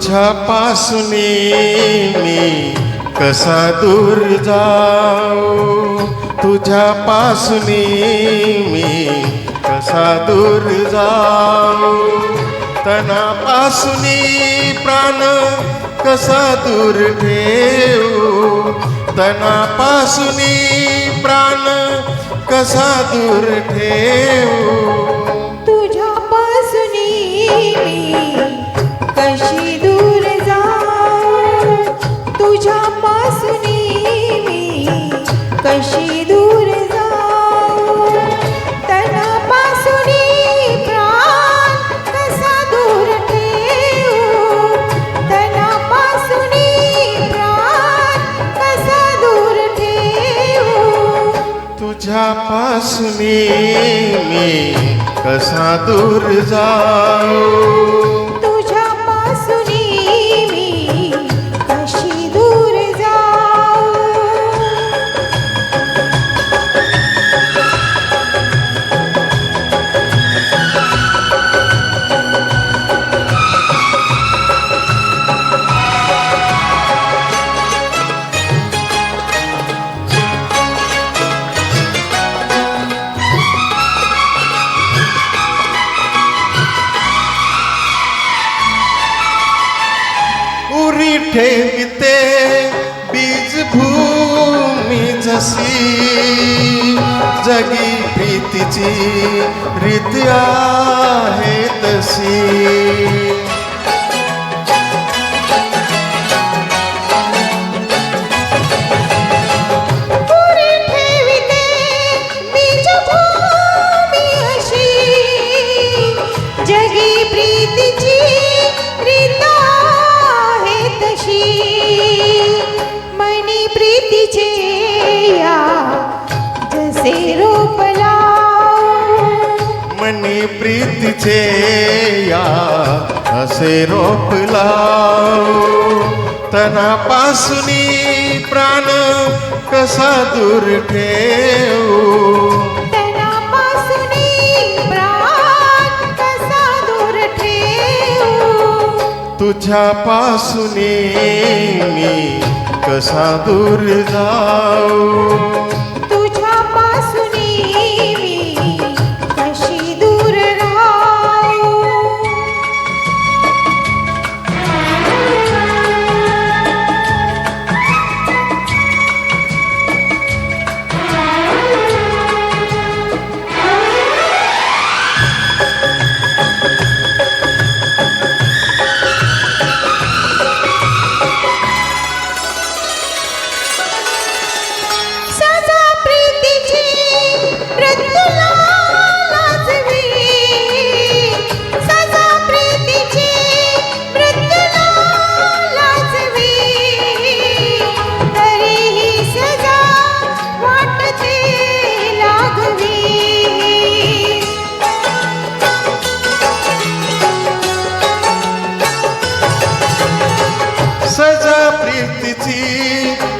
तुझ्यापासून मी कसा दूर जाऊ, तुझ्यापासून मी कसा दूर जाऊ, तनापासून प्राण कसा दूर ठेवू, तनापासून प्राण कसा दूर ठेवू. तुझ्यापासून मी कशी दूर जाऊ, तुझ्यापासून मी कशी दूर जाऊ, तनापासून प्राण कसा दूर ठेवू, तनापासून प्राण कसा दूर ठेवू. तुझ्यापासून मी कसा दूर जाऊ, तुझ्यापासून मी कशी दूर जाऊ. उरी ठेविते बीज भूमी जशी, जगी प्रीतीची रीत आहे तशी. पुरी ठेविते बीज भूमी अशी, जगी प्रीतीची रीत आहे तशी. मनी प्रीतीचे या जसे रोप लावू, मनी प्रीतीचे या असे रोप लावू, तनापासून प्राण कसा दूर ठेवू, तनापासून प्राण कसा दूर ठेवू. तुझ्यापासून मी कसा दूर जाऊ, तुझ्यापासून मी कशी दूर राहू. सजा प्रीतीची मृत्यूला लाजवी, सजा प्रीतीची मृत्यूला लाजवी, तरीही सजा वाटते लागवी. सजा प्रीतीची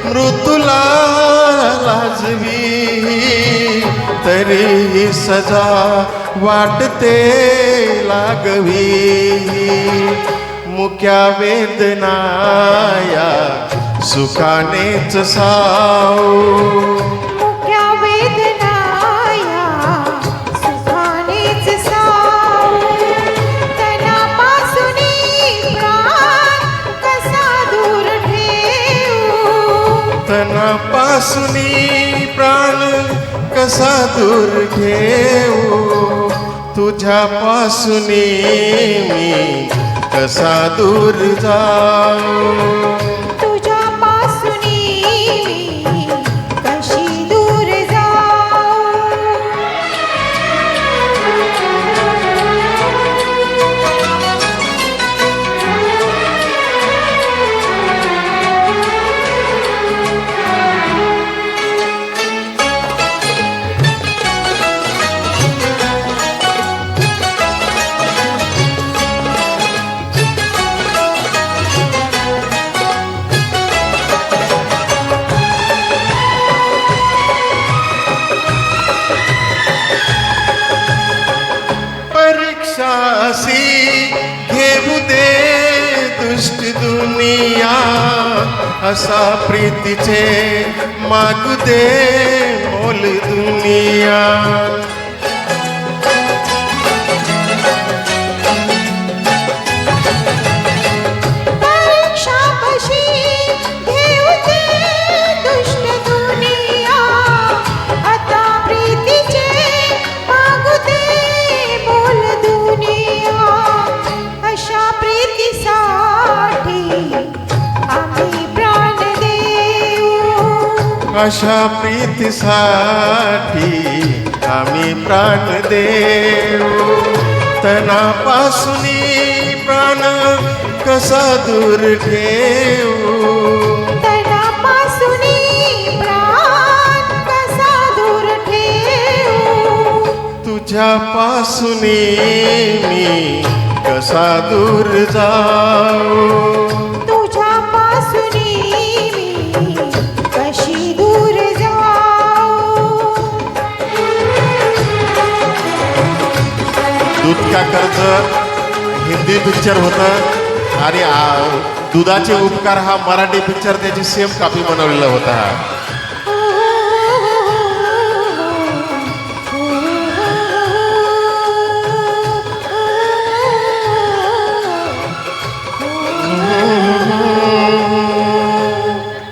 मृत्यूला लाजवी, तरी सजा वाटते लागवी. मुक्या वेदनाया सुखानेच साऊ, मुक्या वेदनाया सुखानेच साऊ, तनापासून प्राण कसा दूर ठेवू, तनापासून प्राण कसा दूर ठेवू. तुझ्यापासून मी कसा दूर जाऊ, तुझ्यापासून मी कशी दूर जाऊ. दुष्ट दुनिया असा प्रीतीचे मागू दे मोल दुनिया. परीक्षापाशी घेऊ दे दुष्ट दुनिया, आता प्रीतीचे मागू दे बोल दुनिया. अशा प्रीतीसाठी आम्ही प्राण देऊ, अशा प्रीतीसाठी आम्ही प्राण देऊ. तनापासून प्राण कसा दूर ठेवू, तनापासून प्राण कसा दूर ठेवू. तुझ्यापासून मी कसा दूर जाऊ. तुझ्यापासून मी कशी दूर जाऊ. दूध का कर्ज हिंदी पिक्चर होतं आणि दुधाचे उपकार हा मराठी पिक्चर त्याची सेम कॉपी बनवलेला होता.